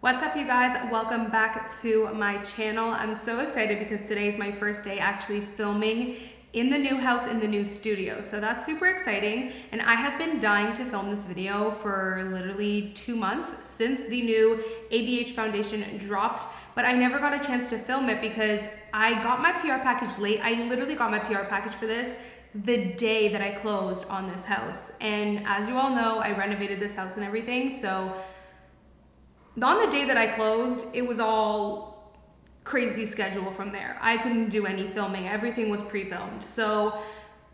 What's up, you guys? Welcome back to my channel. I'm so excited because today is my first day actually filming in the new house, in the new studio. So that's super exciting. And I have been dying to film this video for literally 2 months since the new ABH foundation dropped, but I never got a chance to film it because I got my PR package late. I literally got my PR package for this the day that I closed on this house. And as you all know, I renovated this house and everything. So on the day that I closed, it was all crazy schedule from there. I couldn't do any filming. Everything was pre-filmed. So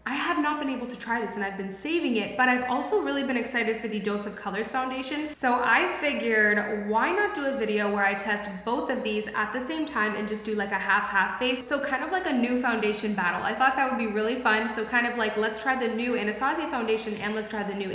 I have not been able to try this and I've been saving it, but I've also really been excited for the Dose of Colors foundation. So I figured, why not do a video where I test both of these at the same time and just do like a half face? So kind of like a new foundation battle. I thought that would be really fun. So kind of like, let's try the new Anastasia foundation and let's try the new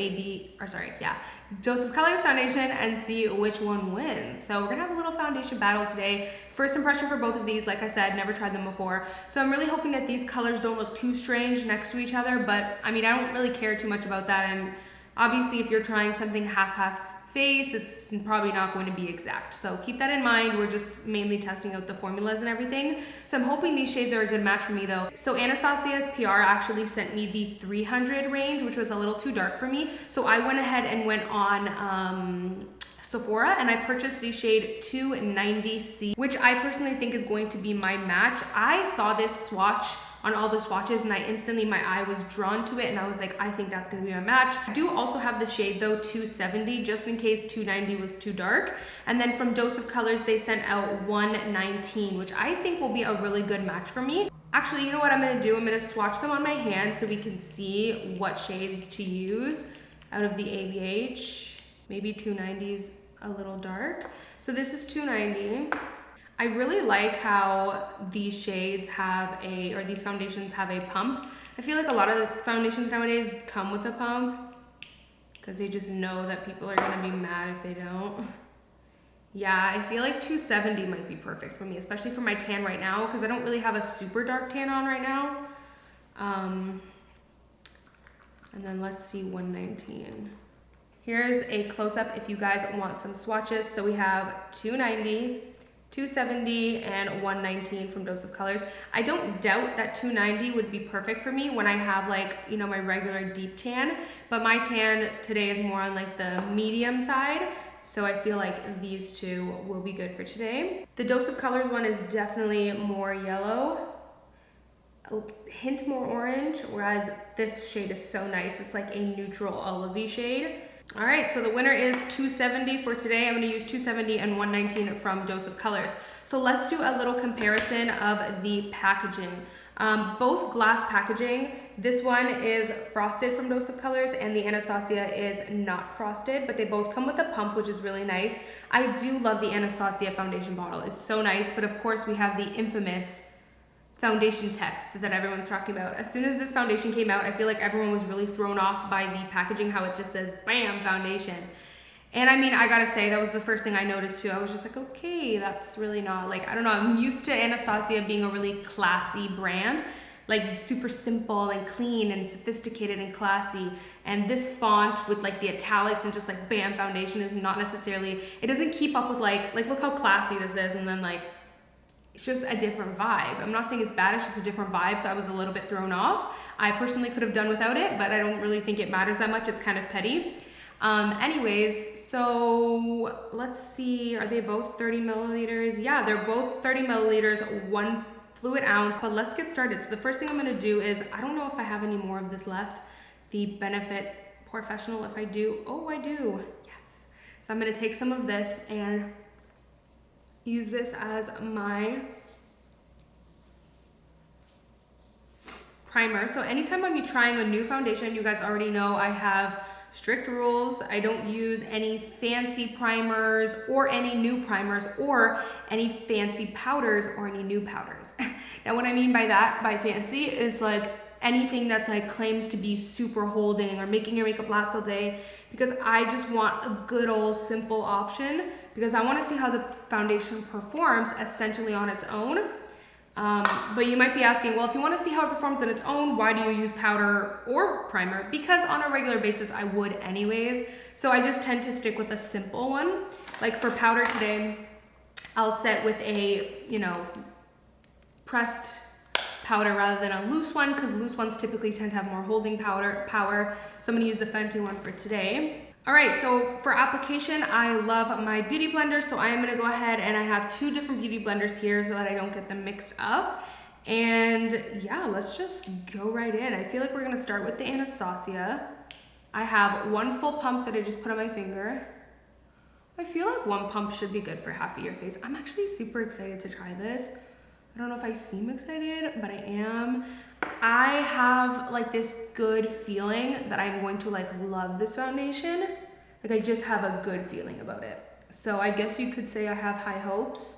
Dose of Colors foundation and see which one wins. So we're gonna have a little foundation battle today. First impression for both of these, like I said, never tried them before. So I'm really hoping that these colors don't look too strange next to each other, but I mean, I don't really care too much about that. And obviously if you're trying something half face, it's probably not going to be exact. So keep that in mind. We're just mainly testing out the formulas and everything. So I'm hoping these shades are a good match for me though. So Anastasia's PR actually sent me the 300 range, which was a little too dark for me. So I went ahead and went on Sephora and I purchased the shade 290C, which I personally think is going to be my match. I saw this swatch on all the swatches and my eye was drawn to it and I was like, I think that's gonna be my match. I do also have the shade though, 270, just in case 290 was too dark. And then from Dose of Colors, they sent out 119, which I think will be a really good match for me. Actually, you know what I'm gonna do? I'm gonna swatch them on my hand so we can see what shades to use out of the ABH. Maybe 290's a little dark. So this is 290. I really like how these shades have these foundations have a pump. I feel like a lot of foundations nowadays come with a pump because they just know that people are gonna be mad if they don't. Yeah, I feel like 270 might be perfect for me, especially for my tan right now because I don't really have a super dark tan on right now. And then let's see 119. Here's a close-up if you guys want some swatches. So we have 290, 270 and 119 from Dose of Colors. I don't doubt that 290 would be perfect for me when I have like, you know, my regular deep tan, but my tan today is more on like the medium side. So I feel like these two will be good for today. The Dose of Colors one is definitely more yellow, a hint more orange, whereas this shade is so nice. It's like a neutral olivey shade. All right, so the winner is 270 for today. I'm gonna use 270 and 119 from Dose of Colors. So let's do a little comparison of the packaging. Both glass packaging. This one is frosted from Dose of Colors and the Anastasia is not frosted, but they both come with a pump, which is really nice. I do love the Anastasia foundation bottle. It's so nice, but of course we have the infamous foundation text that everyone's talking about. As soon as this foundation came out, I feel like everyone was really thrown off by the packaging, how it just says BAM foundation. And I mean, I gotta say, that was the first thing I noticed too. I was just like, okay, that's really not like, I don't know, I'm used to Anastasia being a really classy brand, like super simple and clean and sophisticated and classy. And this font with like the italics and just like BAM foundation is not necessarily, it doesn't keep up with like look how classy this is, and then like, it's just a different vibe. I'm not saying it's bad, it's just a different vibe, so I was a little bit thrown off. I personally could have done without it, but I don't really think it matters that much. It's kind of petty. Anyways, so let's see, are they both 30 milliliters? Yeah, they're both 30 milliliters, 1 fluid ounce, but let's get started. So the first thing I'm gonna do is, I don't know if I have any more of this left, the Benefit Professional. If I do, oh, I do, yes. So I'm gonna take some of this and use this as my primer. So anytime I'm trying a new foundation, you guys already know I have strict rules. I don't use any fancy primers or any new primers or any fancy powders or any new powders. Now what I mean by that, by fancy, is like anything that's like claims to be super holding or making your makeup last all day, because I just want a good old simple option because I want to see how the foundation performs essentially on its own. But you might be asking, well, if you want to see how it performs on its own, why do you use powder or primer? Because on a regular basis, I would anyways. So I just tend to stick with a simple one. Like for powder today, I'll set with a, you know, pressed powder rather than a loose one, because loose ones typically tend to have more holding power. So I'm gonna use the Fenty one for today. All right, so for application, I love my beauty blender. So I am gonna go ahead and I have 2 different beauty blenders here so that I don't get them mixed up. And yeah, let's just go right in. I feel like we're gonna start with the Anastasia. I have 1 full pump that I just put on my finger. I feel like 1 pump should be good for half of your face. I'm actually super excited to try this. I don't know if I seem excited, but I am. I have like this good feeling that I'm going to like love this foundation. Like I just have a good feeling about it. So I guess you could say I have high hopes.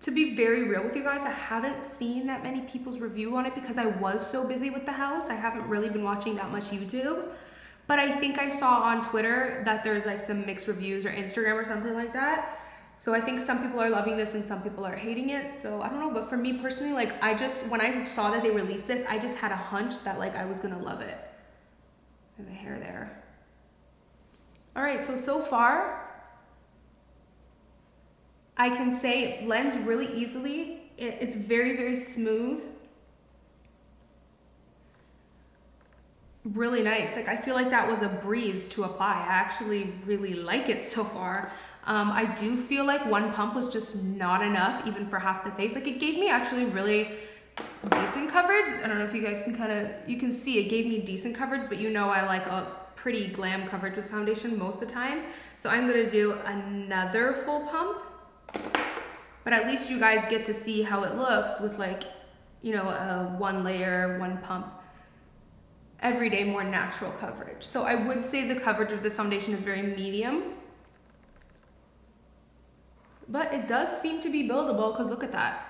To be very real with you guys, I haven't seen that many people's review on it because I was so busy with the house. I haven't really been watching that much YouTube. But I think I saw on Twitter that there's like some mixed reviews or Instagram or something like that. So I think some people are loving this and some people are hating it. So I don't know, but for me personally, like when I saw that they released this, I just had a hunch that like I was gonna love it. I have a hair there. All right, so far, I can say it blends really easily. It's very, very smooth. Really nice. Like I feel like that was a breeze to apply. I actually really like it so far. I do feel like 1 pump was just not enough even for half the face. Like it gave me actually really decent coverage. I don't know if you guys can you can see it gave me decent coverage, but you know I like a pretty glam coverage with foundation most of the times. So I'm gonna do another full pump, but at least you guys get to see how it looks with like, you know, a 1 layer, 1 pump, everyday more natural coverage. So I would say the coverage of this foundation is very medium. But it does seem to be buildable because look at that.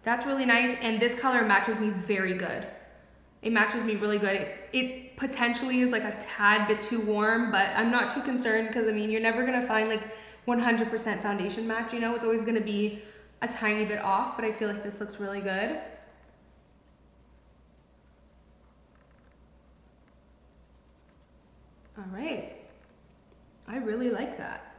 That's really nice, and this color matches me very good. It matches me really good. It potentially is like a tad bit too warm, but I'm not too concerned because I mean, you're never gonna find like 100% foundation match, you know? It's always gonna be a tiny bit off, but I feel like this looks really good. All right, I really like that.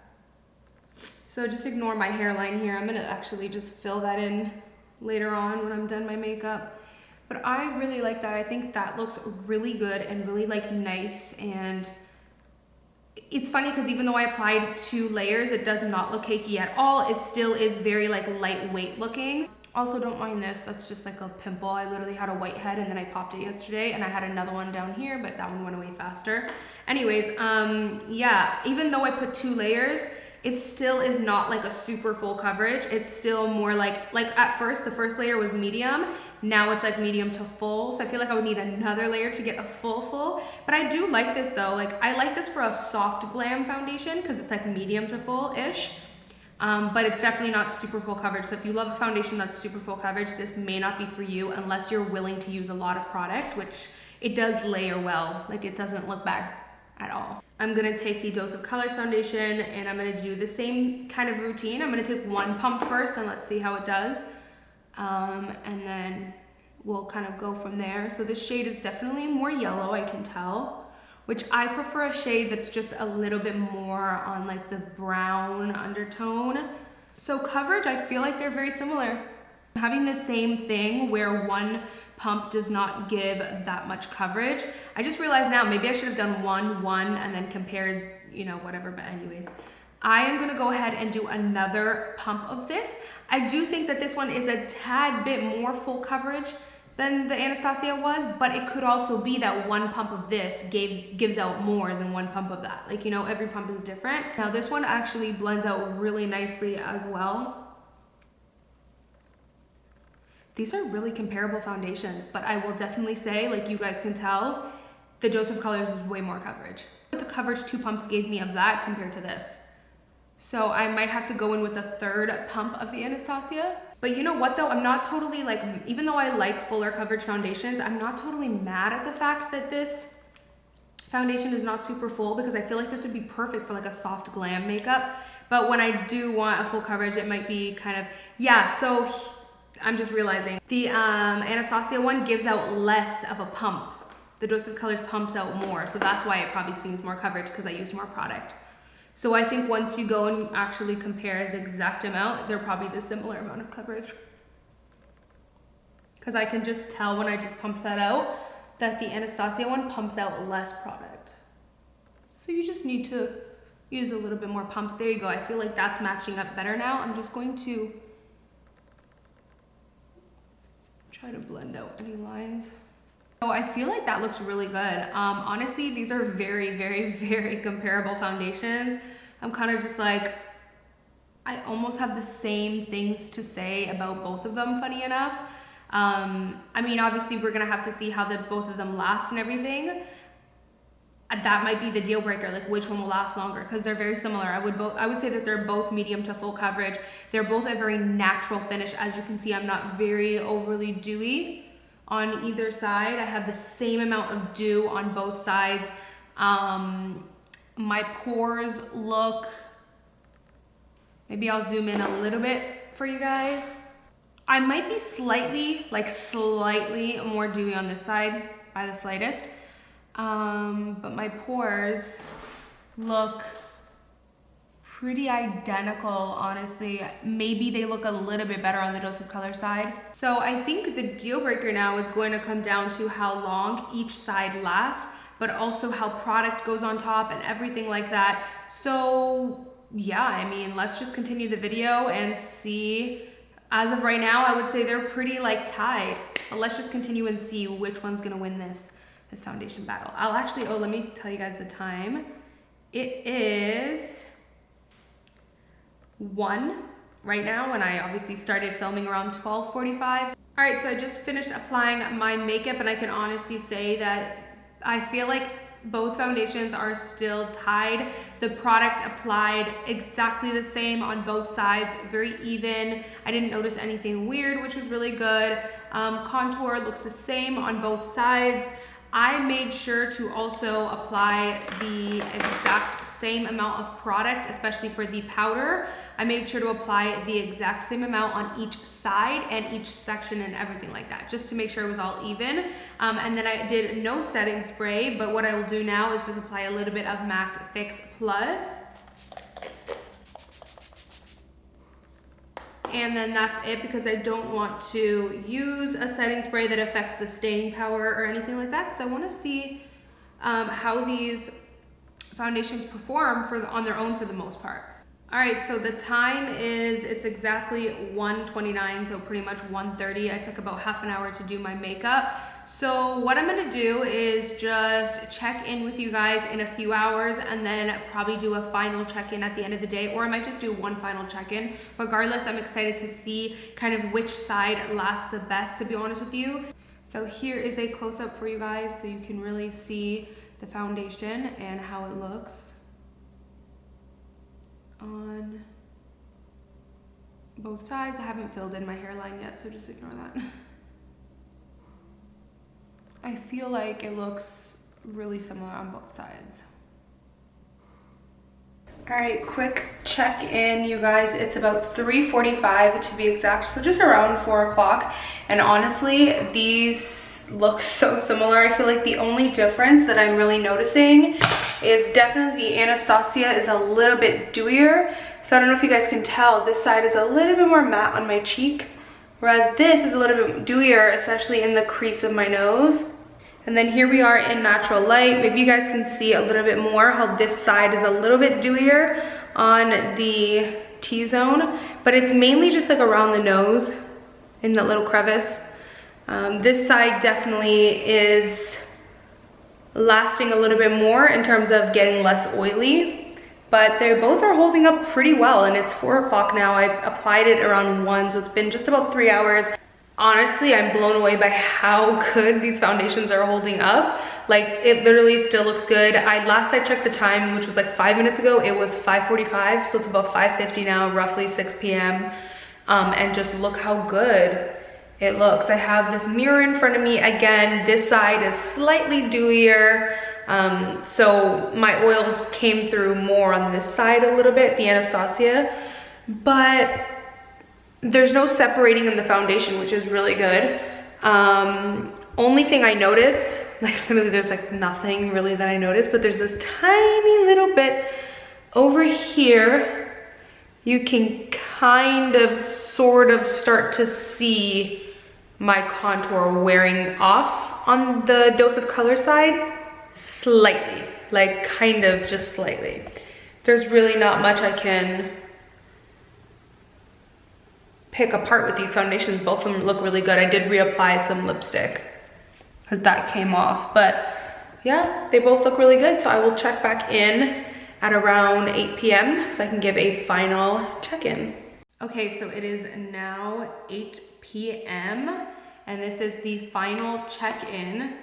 So just ignore my hairline here. I'm gonna actually just fill that in later on when I'm done my makeup. But I really like that. I think that looks really good and really like nice. And it's funny because even though I applied 2 layers, it does not look cakey at all. It still is very like lightweight looking. Also, don't mind this. That's just like a pimple. I literally had a whitehead and then I popped it yesterday, and I had another one down here, but that one went away faster. Anyways, yeah, even though I put 2 layers, it still is not like a super full coverage. It's still more like at first, the first layer was medium. Now it's like medium to full. So I feel like I would need another layer to get a full. But I do like this though. Like I like this for a soft glam foundation because it's like medium to full-ish. But it's definitely not super full coverage. So if you love a foundation that's super full coverage, this may not be for you unless you're willing to use a lot of product, which it does layer well. Like it doesn't look bad at all. I'm gonna take the Dose of Colors foundation and I'm gonna do the same kind of routine. I'm gonna take 1 pump first and let's see how it does. And then we'll kind of go from there. So this shade is definitely more yellow, I can tell, which I prefer a shade that's just a little bit more on like the brown undertone. So coverage, I feel like they're very similar. Having the same thing where 1 pump does not give that much coverage. I just realized now, maybe I should have done 1, and then compared, you know, whatever, but anyways. I am gonna go ahead and do another pump of this. I do think that this one is a tad bit more full coverage than the Anastasia was, but it could also be that 1 pump of this gives out more than 1 pump of that. Like, you know, every pump is different. Now this one actually blends out really nicely as well. These are really comparable foundations, but I will definitely say, like you guys can tell, the Dose of Colors is way more coverage. The coverage 2 pumps gave me of that compared to this. So I might have to go in with a 3rd pump of the Anastasia. But you know what though, I'm not totally like, even though I like fuller coverage foundations, I'm not totally mad at the fact that this foundation is not super full because I feel like this would be perfect for like a soft glam makeup. But when I do want a full coverage, it might be kind of, yeah, so I'm just realizing the Anastasia one gives out less of a pump. The Dose of Colors pumps out more, so that's why it probably seems more coverage, because I used more product. So I think once you go and actually compare the exact amount, they're probably the similar amount of coverage. Because I can just tell when I just pump that out that the Anastasia one pumps out less product. So you just need to use a little bit more pumps. There you go. I feel like that's matching up better now. I'm just going to try to blend out any lines. So I feel like that looks really good. Honestly, these are very, very, very comparable foundations. I'm kind of just like, I almost have the same things to say about both of them, funny enough. I mean, obviously we're gonna have to see how both of them last and everything. That might be the deal breaker, like which one will last longer, because they're very similar. I would say that they're both medium to full coverage. They're both a very natural finish. As you can see, I'm not very overly dewy on either side. I have the same amount of dew on both sides. My pores look, maybe I'll zoom in a little bit for you guys. I might be slightly more dewy on this side by the slightest. But my pores look pretty identical, honestly. Maybe they look a little bit better on the Dose of Color side. So I think the deal breaker now is going to come down to how long each side lasts, but also how product goes on top and everything like that. So yeah, I mean, let's just continue the video and see. As of right now, I would say they're pretty like tied. But let's just continue and see which one's gonna win this foundation battle. I'll actually, let me tell you guys the time. It is 1 right now, and I obviously started filming around 12:45. All right, so I just finished applying my makeup, and I can honestly say that I feel like both foundations are still tied. The products applied exactly the same on both sides, very even. I didn't notice anything weird, which was really good. Contour looks the same on both sides. I made sure to also apply the exact same amount of product, especially for the powder. I made sure to apply the exact same amount on each side and each section and everything like that, just to make sure it was all even. And then I did no setting spray, but what I will do now is just apply a little bit of MAC Fix Plus. And then that's it, because I don't want to use a setting spray that affects the staying power or anything like that, because I want to see how these foundations perform on their own for the most part. All right, so the time is, it's exactly 1:29, so pretty much 1:30. I took about half an hour to do my makeup. So what I'm gonna do is just check in with you guys in a few hours, and then probably do a final check-in at the end of the day, or I might just do one final check-in. Regardless, I'm excited to see kind of which side lasts the best, to be honest with you. So here is a close-up for you guys, so you can really see the foundation and how it looks on both sides. I haven't filled in my hairline yet, so just ignore that. I feel like it looks really similar on both sides. All right, quick check in, you guys. It's about 3:45 to be exact, so just around 4 o'clock. And honestly, these look so similar. I feel like the only difference that I'm really noticing is definitely the Anastasia is a little bit dewier. So I don't know if you guys can tell, this side is a little bit more matte on my cheek, whereas this is a little bit dewier, especially in the crease of my nose. And then here we are in natural light. Maybe you guys can see a little bit more how this side is a little bit dewier on the T-zone, but it's mainly just like around the nose in that little crevice. This side definitely is lasting a little bit more in terms of getting less oily, but they both are holding up pretty well, and it's 4 o'clock now. I applied it around 1, so it's been just about 3 hours. Honestly, I'm blown away by how good these foundations are holding up. Like, it literally still looks good. Last I checked the time, which was like 5 minutes ago, it was 5:45, so it's about 5:50 now, roughly 6 p.m. And just look how good it looks. I have this mirror in front of me. Again, this side is slightly dewier, so my oils came through more on this side a little bit, the Anastasia, but There's no separating in the foundation, which is really good. Only thing I notice, like literally there's like nothing really that I noticed, but there's this tiny little bit over here. You can kind of sort of start to see my contour wearing off on the Dose of Color side, slightly, like kind of just slightly. There's really not much I can pick apart with these foundations. Both of them look really good. I did reapply some lipstick because that came off, but yeah, they both look really good. So I will check back in at around 8 p.m. so I can give a final check-in. Okay, so it is now 8 p.m. and this is the final check-in.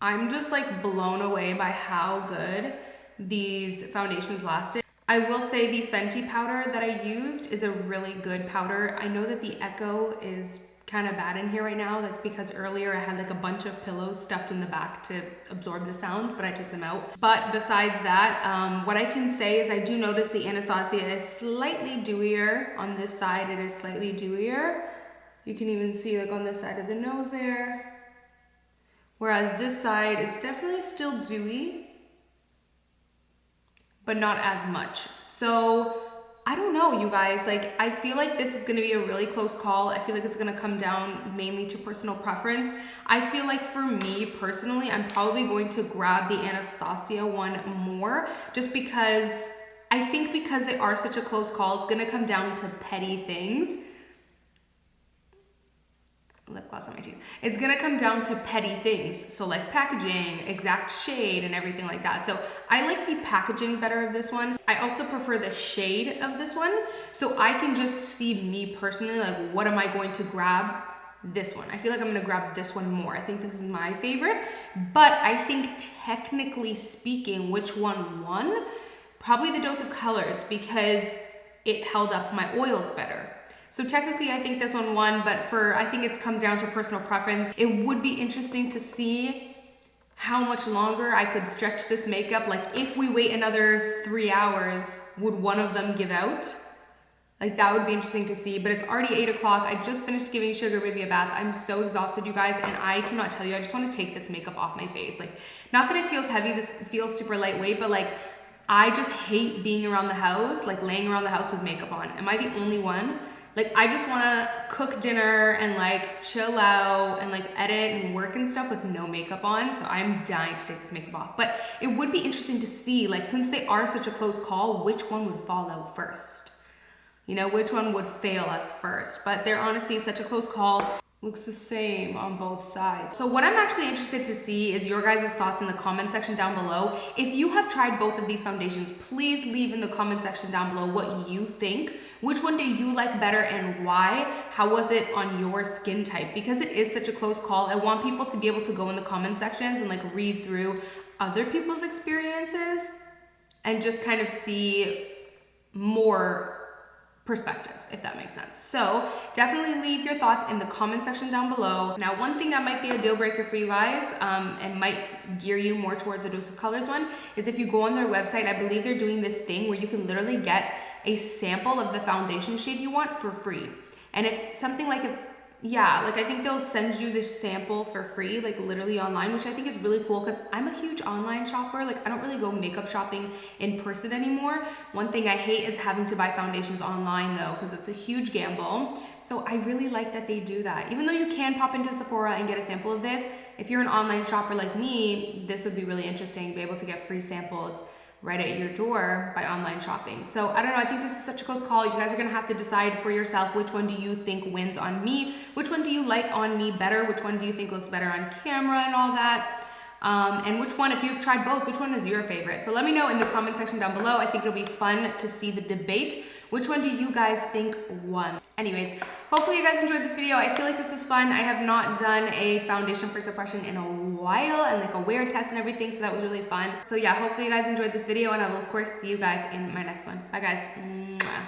I'm just like blown away by how good these foundations lasted. I will say the Fenty powder that I used is a really good powder. I know that the Echo is kind of bad in here right now. That's because earlier I had like a bunch of pillows stuffed in the back to absorb the sound, but I took them out. But besides that, what I can say is I do notice the Anastasia is slightly dewier. On this side, it is slightly dewier. You can even see like on this side of the nose there. Whereas this side, it's definitely still dewy, but not as much. So I don't know, you guys, like I feel like this is gonna be a really close call. I feel like it's gonna come down mainly to personal preference. I feel like for me personally, I'm probably going to grab the Anastasia one more, just because I think because they are such a close call, it's gonna come down to petty things. Lip gloss on my teeth. It's gonna come down to petty things. So like packaging, exact shade, and everything like that. So I like the packaging better of this one. I also prefer the shade of this one. So I can just see me personally, like what am I going to grab? This one. I feel like I'm gonna grab this one more. I think this is my favorite. But I think technically speaking, which one won? Probably the Dose of Colors, because it held up my oils better. So technically I think this one won, but I think it comes down to personal preference. It would be interesting to see how much longer I could stretch this makeup. Like if we wait another 3 hours, would one of them give out? Like that would be interesting to see, but it's already 8 o'clock. I just finished giving Sugar Baby a bath. I'm so exhausted, you guys, and I cannot tell you, I just want to take this makeup off my face. Like, not that it feels heavy, this feels super lightweight, but like, I just hate being around the house, like laying around the house with makeup on. Am I the only one? Like I just wanna cook dinner and like chill out and like edit and work and stuff with no makeup on. So I'm dying to take this makeup off. But it would be interesting to see, like since they are such a close call, which one would fall out first? You know, which one would fail us first? But they're honestly such a close call. Looks the same on both sides. So what I'm actually interested to see is your guys' thoughts in the comment section down below. If you have tried both of these foundations, please leave in the comment section down below what you think. Which one do you like better and why? How was it on your skin type? Because it is such a close call, I want people to be able to go in the comment sections and like read through other people's experiences and just kind of see more perspectives, if that makes sense. So definitely leave your thoughts in the comment section down below. Now, one thing that might be a deal breaker for you guys and might gear you more towards the Dose of Colors one is if you go on their website, I believe they're doing this thing where you can literally get a sample of the foundation shade you want for free. And if something like, I think they'll send you this sample for free, like literally online, which I think is really cool because I'm a huge online shopper. Like I don't really go makeup shopping in person anymore. One thing I hate is having to buy foundations online though, because it's a huge gamble. So I really like that they do that. Even though you can pop into Sephora and get a sample of this, if you're an online shopper like me, this would be really interesting to be able to get free samples right at your door by online shopping. So I don't know, I think this is such a close call. You guys are gonna have to decide for yourself, which one do you think wins on me? Which one do you like on me better? Which one do you think looks better on camera and all that? And which one, if you've tried both, which one is your favorite? So let me know in the comment section down below. I think it'll be fun to see the debate. Which one do you guys think won? Anyways, hopefully you guys enjoyed this video. I feel like this was fun. I have not done a foundation first impression in a while and like a wear test and everything, so that was really fun. So yeah, hopefully you guys enjoyed this video and I will of course see you guys in my next one. Bye guys. Mwah.